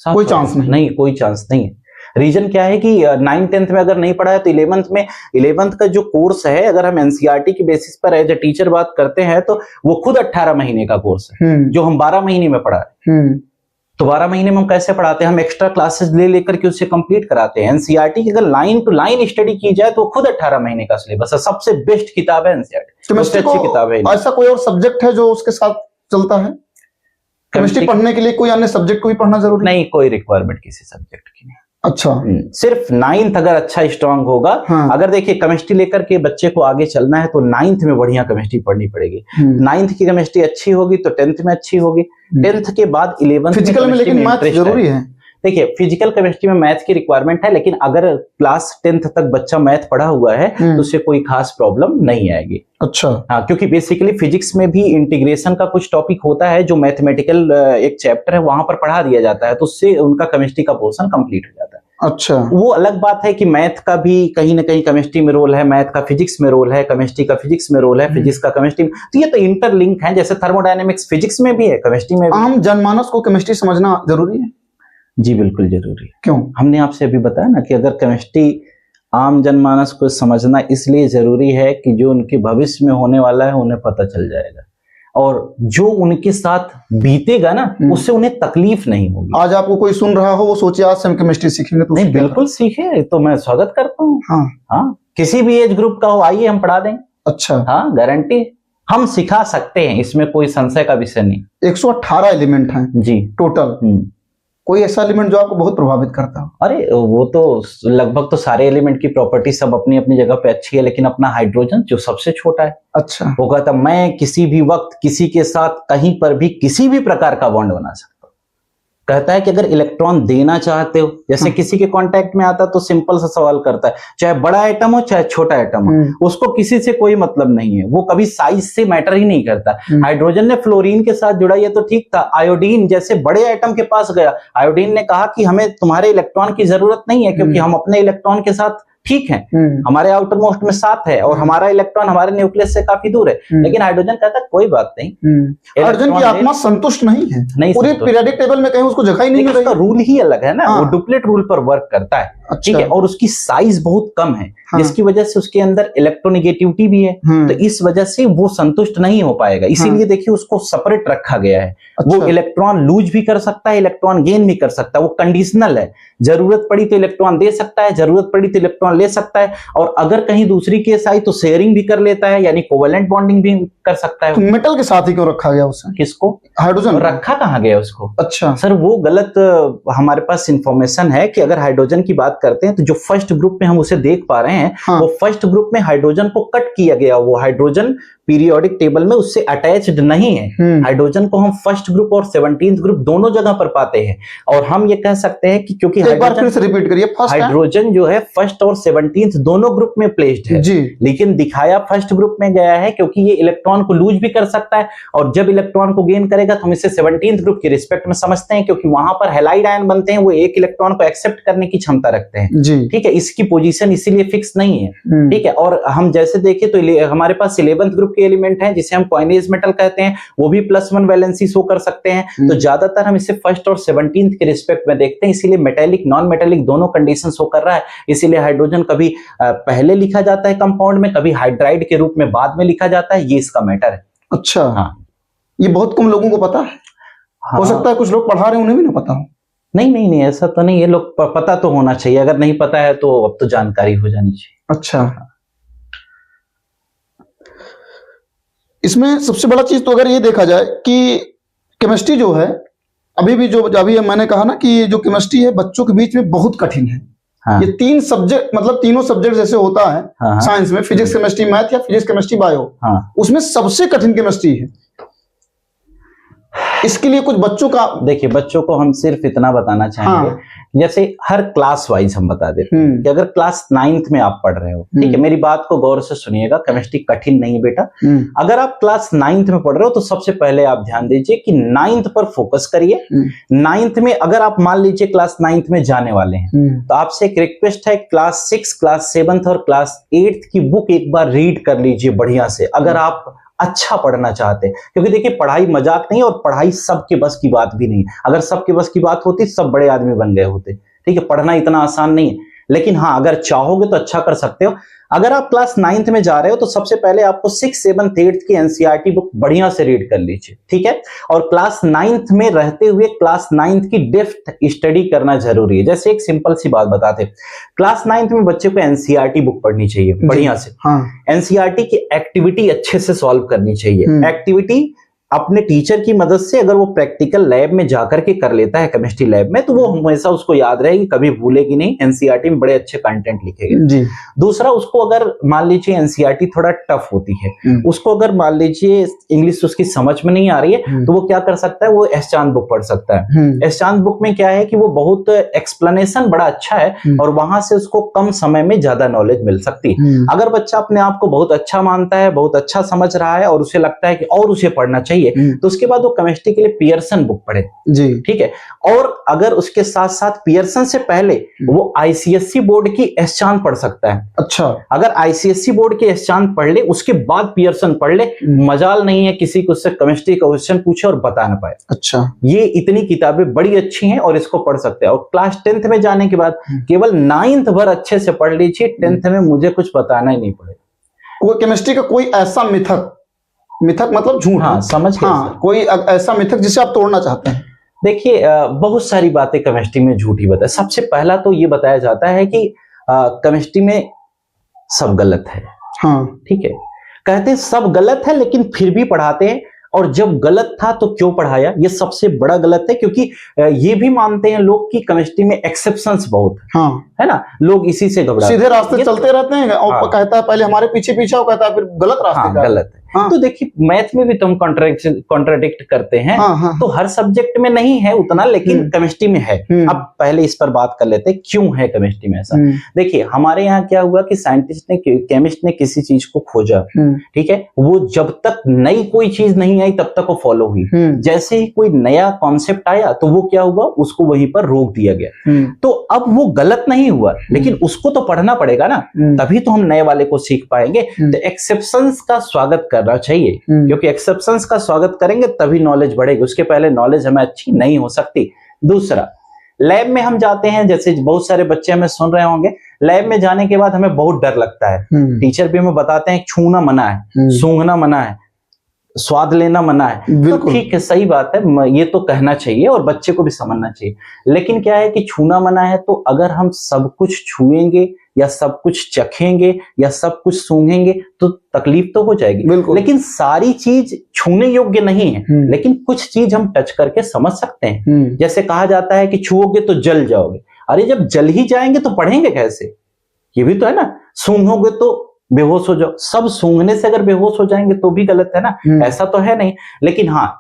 कोई चांस नहीं।
नहीं, कोई चांस नहीं है। रीजन क्या है कि 9th 10th में अगर नहीं पढ़ा है तो 11th का जो कोर्स है, अगर हम एनसीईआरटी की बेसिस पर एज ए टीचर बात करते हैं तो वो खुद 18 महीने का कोर्स है, जो हम 12 महीने में पढ़ा है। तो 12 महीने में हम कैसे पढ़ाते हैं? हम एक्स्ट्रा क्लासेस ले लेकर के उसे कंप्लीट कराते हैं। एनसीईआरटी की अगर लाइन टू लाइन स्टडी की जाए तो खुद 18 महीने का सिलेबस है, सबसे बेस्ट किताब है एनसीईआरटी, सबसे अच्छी किताब है।
ऐसा कोई और सब्जेक्ट है जो उसके साथ चलता है? केमिस्ट्री पढ़ने के लिए कोई अन्य सब्जेक्ट को भी पढ़ना जरूरी
नहीं, कोई रिक्वायरमेंट किसी सब्जेक्ट की नहीं।
अच्छा।
सिर्फ 9th अगर अच्छा स्ट्रांग होगा।
हाँ।
अगर देखिए केमिस्ट्री लेकर के बच्चे को आगे चलना है तो 9th में बढ़िया केमिस्ट्री पढ़नी पड़ेगी। 9th की केमिस्ट्री अच्छी होगी तो 10th में अच्छी होगी, 10th के बाद 11th
फिजिकल में लेकिन मैथ जरूरी है।
देखिए फिजिकल केमिस्ट्री में मैथ की रिक्वायरमेंट है, लेकिन अगर क्लास 10th तक बच्चा मैथ पढ़ा हुआ है तो उससे कोई खास प्रॉब्लम नहीं आएगी।
अच्छा।
हाँ, क्योंकि बेसिकली फिजिक्स में भी इंटीग्रेशन का कुछ टॉपिक होता है जो मैथमेटिकल एक चैप्टर है, वहां पर पढ़ा दिया जाता है, तो उससे उनका केमिस्ट्री का पोर्शन कंप्लीट हो जाता है।
अच्छा।
वो अलग बात है कि मैथ का भी कहीं ना कहीं केमिस्ट्री में रोल है, मैथ का फिजिक्स में रोल है, केमिस्ट्री का फिजिक्स में रोल है, फिजिक्स का केमिस्ट्री में, तो ये तो इंटरलिंक है। जैसे थर्मोडायनेमिक्स फिजिक्स में भी है, केमिस्ट्री में भी।
आम जनमानस को केमिस्ट्री समझना जरूरी है?
जी बिल्कुल जरूरी है।
क्यों?
हमने आपसे अभी बताया ना कि अगर केमिस्ट्री आम जनमानस को समझना इसलिए जरूरी है कि जो उनके भविष्य में होने वाला है उन्हें पता चल जाएगा, और जो उनके साथ बीतेगा ना उससे उन्हें तकलीफ नहीं होगी।
आज आपको कोई सुन रहा हो, वो सोचे आज से हम केमिस्ट्री सीखेंगे, तो
नहीं, बिल्कुल सीखे, तो मैं स्वागत करता हूँ।
हाँ।
हाँ, किसी भी एज ग्रुप का हो, आइए हम पढ़ा देंगे।
अच्छा।
हाँ, गारंटी हम सिखा सकते हैं, इसमें कोई संशय का विषय नहीं।
118 एलिमेंट हैं
जी
टोटल। कोई ऐसा एलिमेंट जो आपको बहुत प्रभावित करता हो?
अरे वो तो लगभग तो सारे एलिमेंट की प्रॉपर्टी सब अपनी अपनी जगह पे अच्छी है, लेकिन अपना हाइड्रोजन जो सबसे छोटा है।
अच्छा।
वो कहता मैं किसी भी वक्त किसी के साथ कहीं पर भी किसी भी प्रकार का बॉन्ड बना सकता हूं। कहता है कि अगर इलेक्ट्रॉन देना चाहते हो, जैसे किसी के कांटेक्ट में आता तो सिंपल सा सवाल करता है, चाहे बड़ा एटम हो चाहे छोटा एटम हो, उसको किसी से कोई मतलब नहीं है, वो कभी साइज से मैटर ही नहीं करता। हाइड्रोजन ने फ्लोरीन के साथ जुड़ा, ये तो ठीक था। आयोडीन जैसे बड़े एटम के पास गया, आयोडीन ने कहा कि हमें तुम्हारे इलेक्ट्रॉन की जरूरत नहीं है, क्योंकि हम अपने इलेक्ट्रॉन के साथ ठीक है, हमारे आउटर मोस्ट में 7 है और हमारा इलेक्ट्रॉन हमारे न्यूक्लियस से काफी दूर है। लेकिन हाइड्रोजन कहता है कोई बात नहीं,
हाइड्रोजन की आत्मा संतुष्ट नहीं है,
नहीं
पूरे पीरियोडिक टेबल में कहीं उसको जगह ही नहीं मिल रही।
उसका रूल ही अलग है ना, वो डुप्लेट रूल पर वर्क करता है। ठीक है, और उसकी साइज बहुत कम है, जिसकी वजह से उसके अंदर इलेक्ट्रोनिगेटिविटी भी है, तो इस वजह से वो संतुष्ट नहीं हो पाएगा। इसीलिए देखिए उसको सेपरेट रखा गया है। वो इलेक्ट्रॉन लूज भी कर सकता है, इलेक्ट्रॉन गेन भी कर सकता है, वो कंडीशनल है। जरूरत पड़ी तो इलेक्ट्रॉन दे सकता है, जरूरत पड़ी तो इलेक्ट्रॉन ले सकता है, और अगर कहीं दूसरी केस आई तो शेयरिंग भी कर लेता है, यानी कोवेलेंट बॉन्डिंग भी कर सकता है।
तो मेटल के साथ ही क्यों रखा गया उसे?
किसको?
हाइड्रोजन।
रखा कहाँ गया उसको?
अच्छा
सर, वो गलत हमारे पास इंफॉर्मेशन है कि अगर हाइड्रोजन की बात करते हैं तो जो फर्स्ट ग्रुप में हम उसे देख पा रहे हैं, वो फर्स्ट ग्रुप में हाइड्रोजन को कट किया गया, वो हाइड्रोजन पीरियोडिक टेबल में उससे अटैच्ड नहीं है। हाइड्रोजन को हम फर्स्ट ग्रुप और 17th ग्रुप दोनों जगह पर पाते हैं, और हम ये कह सकते हैं कि क्योंकि
एक बार फिर से रिपीट करिए।
हाइड्रोजन जो है फर्स्ट और 17th दोनों ग्रुप में प्लेस्ड है जी, लेकिन दिखाया फर्स्ट ग्रुप में गया है क्योंकि ये इलेक्ट्रॉन को लूज भी कर सकता है, और जब इलेक्ट्रॉन को गेन करेगा तो हम इसे 17th ग्रुप के रिस्पेक्ट में समझते हैं, क्योंकि वहां पर हैलाइड आयन बनते हैं, वो एक इलेक्ट्रॉन को एक्सेप्ट करने की क्षमता रखते हैं जी। ठीक है, इसकी पोजीशन इसीलिए फिक्स नहीं है। ठीक है, और हम जैसे देखें तो हमारे पास 11th ग्रुप के एलिमेंट हैं जिसे हम कॉइनेज मेटल कहते हैं, वो भी +1 वैलेंसी शो कर सकते हैं। तो ज्यादातर हम इसे फर्स्ट और 17th के रिस्पेक्ट में देखते हैं, इसीलिए मेटेलिक नॉन मेटेलिक दोनों कंडीशन शो कर रहा है। इसीलिए हाइड्रोजन कभी पहले लिखा जाता है कंपाउंड में, कभी हाइड्राइड के रूप में बाद में लिखा जाता है, ये इसका मैटर है।
अच्छा हाँ, ये बहुत कम लोगों को पता है। हो सकता है कुछ लोग पढ़ा रहे हैं उन्हें भी ना पता हो।
नहीं ऐसा तो नहीं है, लोग पता तो होना चाहिए, अगर नहीं पता है तो अब तो जानकारी हो जानी चाहिए।
अच्छा, इसमें सबसे बड़ा चीज तो अगर ये देखा जाए कि केमिस्ट्री जो है अभी मैंने कहा ना कि जो केमिस्ट्री है बच्चों के बीच में बहुत कठिन है,
हाँ।
ये 3 सब्जेक्ट, मतलब तीनों सब्जेक्ट जैसे होता है
हाँ।
साइंस में, फिजिक्स केमिस्ट्री मैथ या फिजिक्स केमिस्ट्री बायो,
हाँ।
उसमें सबसे कठिन केमिस्ट्री है। इसके लिए कुछ बच्चों का,
देखिए बच्चों को हम सिर्फ इतना बताना चाहेंगे,
हाँ।
जैसे हर क्लास वाइज हम बता देते हैं कि अगर क्लास 9th में आप पढ़ रहे हो, ठीक है, मेरी बात को गौर से सुनिएगा, केमिस्ट्री कठिन नहीं है बेटा। अगर आप क्लास 9th में पढ़ रहे हो तो सबसे पहले आप ध्यान दीजिए कि 9th पर फोकस करिए। 9th में अगर आप मान लीजिए क्लास 9th में जाने वाले हैं तो आपसे एक रिक्वेस्ट है, क्लास 6, क्लास 7th और क्लास 8th की बुक एक बार रीड कर लीजिए बढ़िया से, अगर आप अच्छा पढ़ना चाहते हैं। क्योंकि देखिए पढ़ाई मजाक नहीं और पढ़ाई सबके बस की बात भी नहीं। अगर सबके बस की बात होती सब बड़े आदमी बन गए होते। ठीक है, पढ़ना इतना आसान नहीं है, लेकिन हाँ अगर चाहोगे तो अच्छा कर सकते हो। अगर आप क्लास 9th में जा रहे हो तो सबसे पहले आपको 6, 7, 8th की एनसीईआरटी बुक बढ़िया से रीड कर लीजिए, ठीक है। और क्लास 9th में रहते हुए क्लास 9th की डेप्थ स्टडी करना जरूरी है। जैसे एक सिंपल सी बात बताते, क्लास 9th में बच्चे को एनसीईआरटी बुक पढ़नी चाहिए बढ़िया से।
हाँ।
एनसीईआरटी की एक्टिविटी अच्छे से सॉल्व करनी चाहिए। एक्टिविटी अपने टीचर की मदद से, अगर वो प्रैक्टिकल लैब में जाकर के कर लेता है केमिस्ट्री लैब में, तो वो हमेशा उसको याद रहेगी, कभी भूलेगी नहीं। एनसीईआरटी में बड़े अच्छे कंटेंट लिखे गए जी। दूसरा, उसको अगर मान लीजिए एनसीईआरटी थोड़ा टफ होती है, उसको अगर मान लीजिए इंग्लिश उसकी समझ में नहीं आ रही है, तो वो क्या कर सकता है, वो एस चांद बुक पढ़ सकता है। एस चांद बुक में क्या है कि वो बहुत एक्सप्लेनेशन बड़ा अच्छा है और वहां से उसको कम समय में ज्यादा नॉलेज मिल सकती है। अगर बच्चा अपने आप को बहुत अच्छा मानता है, बहुत अच्छा समझ रहा है और उसे लगता है कि और उसे पढ़ना चाहिए, तो उसके बाद वो केमिस्ट्री के लिए पियर्सन बुक पढ़े जी, ठीक है। और अगर उसके साथ साथ पियर्सन से पहले वो आईसीएससी बोर्ड की एस चांद पढ़ सकता है। अच्छा, अगर आईसीएससी बोर्ड की एस चांद पढ़ ले उसके बाद पियर्सन पढ़ ले, मजाल नहीं है किसी को उससे केमिस्ट्री का क्वेश्चन पूछे और बता ना पाए। अच्छा, ये इतनी किताबें बड़ी अच्छी हैं और इसको पढ़ सकते हैं। और क्लास 10th में जाने के बाद केवल 9th भर अच्छे से पढ़ लीजिए, 10th में मुझे कुछ बताना ही नहीं पड़ेगा।
कोई केमिस्ट्री का कोई ऐसा मिथक मतलब झूठ,
हाँ, समझ गए।
हाँ, कोई ऐसा मिथक जिसे आप तोड़ना चाहते हैं?
देखिए बहुत सारी बातें केमिस्ट्री में झूठी बताए। सबसे पहला तो ये बताया जाता है कि केमिस्ट्री में सब गलत है। हाँ, ठीक है, कहते हैं सब गलत है लेकिन फिर भी पढ़ाते हैं, और जब गलत था तो क्यों पढ़ाया, ये सबसे बड़ा गलत है। क्योंकि ये भी मानते हैं लोग कि केमिस्ट्री में एक्सेप्शंस बहुत हाँ, है ना, लोग इसी से घबराते, सीधे रास्ते चलते रहते हैं और हाँ, कहता है पहले हमारे पीछे पीछे, वो कहता है फिर गलत रास्ते हाँ, गलत है। हाँ। तो देखिए मैथ में भी तुम कॉन्ट्राडिक्ट करते हैं। हाँ। तो हर सब्जेक्ट में नहीं है उतना, लेकिन केमिस्ट्री में है। अब पहले इस पर बात कर लेते हैं क्यों है केमिस्ट्री में ऐसा। देखिए हमारे यहाँ क्या हुआ कि साइंटिस्ट ने, केमिस्ट ने किसी चीज को खोजा, ठीक है, वो जब तक नई कोई चीज नहीं आई तब तक वो फॉलो हुई। जैसे ही कोई नया कॉन्सेप्ट आया तो वो क्या हुआ, उसको वहीं पर रोक दिया गया। तो अब वो गलत नहीं हुआ, लेकिन उसको तो पढ़ना पड़ेगा ना, तभी तो हम नए वाले को सीख पाएंगे। तो एक्सेप्शंस का स्वागत करना चाहिए, क्योंकि एक्सेप्शंस का स्वागत करेंगे तभी नॉलेज बढ़ेगी, उसके पहले नॉलेज हमें अच्छी नहीं हो सकती। दूसरा, लैब में हम जाते हैं, जैसे बहुत सारे बच्चे हमें सुन रहे होंगे, लैब में जाने के बाद हमें बहुत डर लगता है। टीचर भी हमें बताते हैं छूना मना है, सूंघना मना है, स्वाद लेना मना है। तो ठीक है, सही बात है, ये तो कहना चाहिए और बच्चे को भी समझना चाहिए। लेकिन क्या है कि छूना मना है, तो अगर हम सब कुछ छुएंगे या सब कुछ चखेंगे या सब कुछ सूंघेंगे तो तकलीफ तो हो जाएगी। लेकिन सारी चीज छूने योग्य नहीं है, लेकिन कुछ चीज हम टच करके समझ सकते हैं। जैसे कहा जाता है कि छुओगे तो जल जाओगे। अरे जब जल ही जाएंगे तो पढ़ेंगे कैसे, ये भी तो है ना। सूंघोगे तो बेहोश हो जाओ, सब सूंघने से अगर बेहोश हो जाएंगे तो भी गलत है ना, ऐसा तो है नहीं। लेकिन हाँ,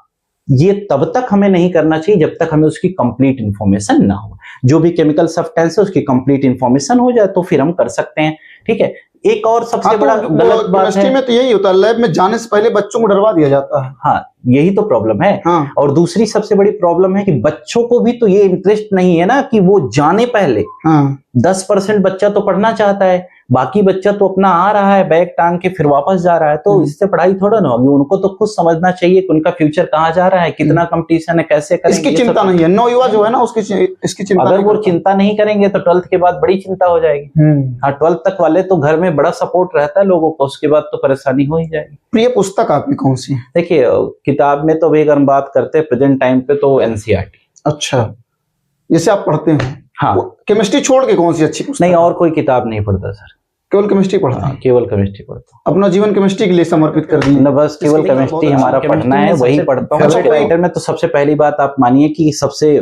ये तब तक हमें नहीं करना चाहिए जब तक हमें उसकी कंप्लीट इंफॉर्मेशन ना हो। जो भी केमिकल सब्सटेंस है उसकी कंप्लीट इंफॉर्मेशन हो जाए तो फिर हम कर सकते हैं, ठीक है। एक और सबसे बड़ा गलत बात है, में तो यही होता है, लैब में जाने से पहले बच्चों को डरवा दिया जाता है। हाँ, यही तो प्रॉब्लम है। हाँ। और दूसरी सबसे बड़ी प्रॉब्लम है कि बच्चों को भी तो ये इंटरेस्ट नहीं है ना कि वो जाने पहले। हाँ। 10% बच्चा तो पढ़ना चाहता है, बाकी बच्चा तो अपना आ रहा है बैग टांग के फिर वापस जा रहा है, तो इससे पढ़ाई थोड़ा ना होगी। उनको तो खुद समझना चाहिए कि उनका फ्यूचर कहाँ जा रहा है, कितना कंपटीशन है, कैसे करेंगे। इसकी चिंता नहीं है, नवयुवा जो है ना इसकी चिंता, अगर वो चिंता नहीं करेंगे तो 12th के बाद बड़ी चिंता हो जाएगी। हाँ, 12th तक वाले तो घर में बड़ा सपोर्ट रहता है लोगों को, उसके बाद तो परेशानी हो ही जाएगी। प्रिय पुस्तक आपकी कौन सी है? देखिए किताब में तो अभी अगर हम बात करते हैं प्रेजेंट टाइम पे तो एनसीईआरटी। अच्छा, जैसे आप पढ़ते हैं। हाँ, केमिस्ट्री छोड़ के कौन सी अच्छी पुस्तक? नहीं, और कोई किताब नहीं पढ़ता सर, केवल केमिस्ट्री पढ़ता है। केवल केमिस्ट्री पढ़ता हूँ, अपना जीवन केमिस्ट्री के लिए समर्पित कर दिया ना, बस केवल केमिस्ट्री हमारा पढ़ना है, वही पढ़ता हूँ। फेवरेट राइटर में तो सबसे पहली बात आप मानिए कि सबसे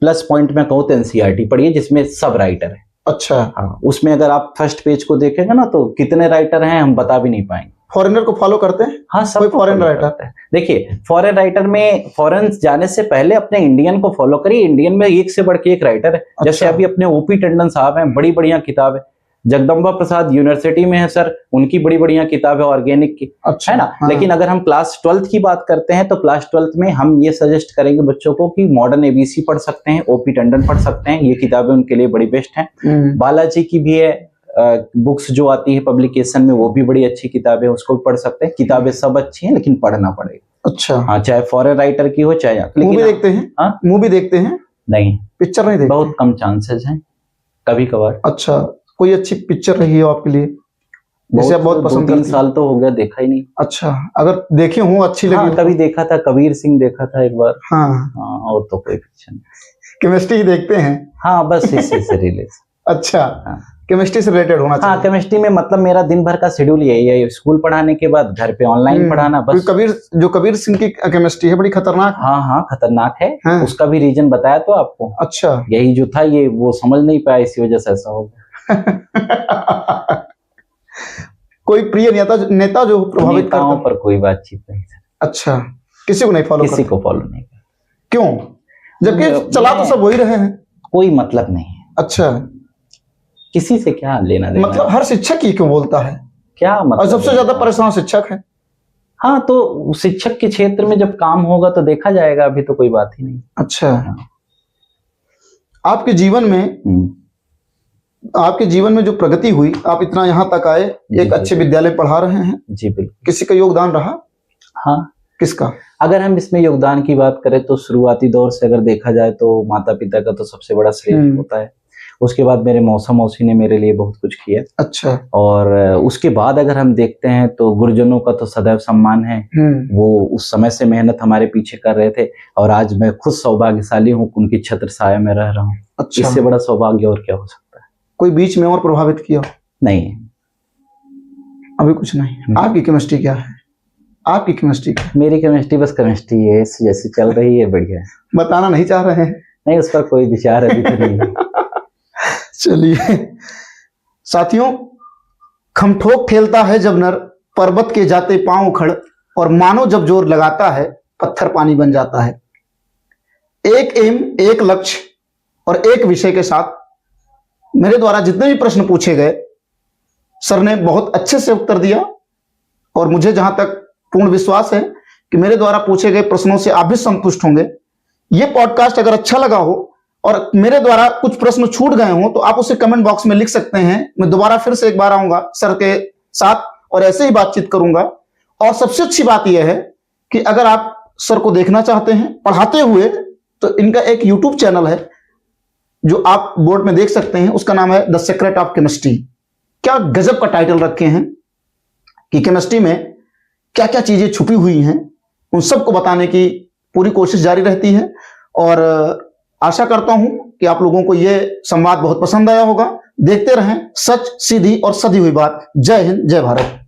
प्लस पॉइंट में कहूँ तो एनसीईआरटी पढ़िए, जिसमें सब राइटर है।
अच्छा,
हाँ, उसमें अगर आप फर्स्ट पेज को देखेंगे ना तो कितने राइटर हैं हम बता भी नहीं पाएंगे।
फॉरेनर को फॉलो करते हैं?
हाँ, सब
कोई फॉरेन राइटर?
देखिए, फॉरेन राइटर में फॉरेन जाने से पहले अपने इंडियन को फॉलो करिए। इंडियन में एक से बढ़ के एक राइटर है। जैसे
अच्छा।
अभी अपने ओपी टंडन साहब हैं, बड़ी बढ़िया किताब है। जगदम्बा प्रसाद यूनिवर्सिटी में है सर, उनकी बड़ी बढ़िया किताब है ऑर्गेनिक की।
अच्छा,
है ना।
हाँ।
लेकिन अगर हम क्लास 12th की बात करते हैं तो क्लास 12th में हम ये सजेस्ट करेंगे बच्चों को कि मॉडर्न एबीसी पढ़ सकते हैं, ओपी टंडन पढ़ सकते हैं, ये किताबें उनके लिए बड़ी बेस्ट हैं। बालाजी की भी है बुक्स जो आती है पब्लिकेशन में, वो भी बड़ी अच्छी किताबें, उसको भी पढ़ सकते हैं। किताबें सब अच्छी हैं लेकिन पढ़ना पड़ेगा।
अच्छा,
हाँ, चाहे फॉरेन राइटर की हो चाहे।
मूवी देखते हैं?
हाँ,
मूवी देखते हैं?
नहीं,
पिक्चर नहीं देखते?
बहुत कम चांसेस हैं, कभी कभार।
अच्छा, कोई अच्छी पिक्चर रही हो आपके लिए जैसे आप बहुत पसंद करते
2-3 साल तो हो गया, देखा ही नहीं।
अच्छा, अगर देखे हो अच्छी लगी
हाँ,
हो?
कभी देखा था, कबीर सिंह देखा था एक बार।
हाँ।
हाँ, और तो कोई पिक्चर नहीं।
केमिस्ट्री ही देखते हैं?
हाँ, बस इसी से रिलेटेड।
अच्छा,
हाँ।
केमिस्ट्री से रिलेटेड होना चाहिए।
हाँ, केमिस्ट्री में मतलब मेरा दिन भर का शेड्यूल यही है, स्कूल पढ़ाने के बाद घर पे ऑनलाइन पढ़ाना, बस।
कबीर सिंह की केमिस्ट्री है बड़ी खतरनाक।
हाँ हाँ, खतरनाक है।
हाँ।
उसका भी रीजन बताया तो आपको।
अच्छा।
यही जो था ये वो समझ नहीं पाया, इसी वजह से ऐसा हो गया।
कोई प्रिय नेता जो प्रभावित
नेताओं
करता?
पर कोई बातचीत नहीं सर।
अच्छा, किसी को नहीं फॉलो
किसी को फॉलो नहीं करता।
क्यों, जबकि चला तो सब वही रहे हैं?
कोई मतलब नहीं है।
अच्छा,
किसी से क्या लेना देना।
मतलब हर शिक्षक ही क्यों बोलता है?
क्या मतलब?
और सबसे ज्यादा परेशान शिक्षक है।
हाँ, तो शिक्षक के क्षेत्र में जब काम होगा तो देखा जाएगा, अभी तो कोई बात ही नहीं।
अच्छा, आपके जीवन में जो प्रगति हुई, आप इतना यहाँ तक आए, एक अच्छे विद्यालय पढ़ा रहे हैं
जी बिल्कुल।
किसी का योगदान रहा?
हाँ।
किसका?
अगर हम इसमें योगदान की बात करें तो शुरुआती दौर से अगर देखा जाए तो माता पिता का तो सबसे बड़ा श्रेय होता है। उसके बाद मेरे मौसा मौसी ने मेरे लिए बहुत कुछ किया।
अच्छा। और
उसके बाद अगर हम देखते हैं तो गुरुजनों का तो सदैव सम्मान है। वो उस समय से मेहनत हमारे पीछे कर रहे थे और आज मैं खुद सौभाग्यशाली हूँ, उनकी छत्र साया में रह रहा हूँ।
अच्छा।
इससे बड़ा सौभाग्य और क्या हो सकता है?
कोई बीच में और प्रभावित किया?
नहीं,
अभी कुछ नहीं। आपकी केमिस्ट्री क्या है? आपकी केमिस्ट्री क्या?
मेरी केमिस्ट्री बस केमिस्ट्री है, जैसे चल रही है, बढ़िया है।
बताना नहीं चाह रहे हैं?
नहीं, उस पर कोई विचार अभी तो नहीं।
चलिए साथियों, खमठोक खेलता है जब नर, पर्वत के जाते पांव उखड़, और मानो जब जोर लगाता है पत्थर पानी बन जाता है। एक एम, एक लक्ष्य और एक विषय के साथ मेरे द्वारा जितने भी प्रश्न पूछे गए, सर ने बहुत अच्छे से उत्तर दिया और मुझे जहां तक पूर्ण विश्वास है कि मेरे द्वारा पूछे गए प्रश्नों से आप भी संतुष्ट होंगे। ये पॉडकास्ट अगर अच्छा लगा हो और मेरे द्वारा कुछ प्रश्न छूट गए हो तो आप उसे कमेंट बॉक्स में लिख सकते हैं। मैं दोबारा फिर से एक बार आऊंगा सर के साथ और ऐसे ही बातचीत करूंगा। और सबसे अच्छी बात यह है कि अगर आप सर को देखना चाहते हैं पढ़ाते हुए तो इनका एक यूट्यूब चैनल है जो आप बोर्ड में देख सकते हैं, उसका नाम है द सीक्रेट ऑफ केमिस्ट्री। क्या गजब का टाइटल रखे हैं कि केमिस्ट्री में क्या क्या चीजें छुपी हुई हैं, उन सबको बताने की पूरी कोशिश जारी रहती है। और आशा करता हूं कि आप लोगों को यह संवाद बहुत पसंद आया होगा। देखते रहें सच, सीधी और सधी हुई बात। जय हिंद, जय भारत।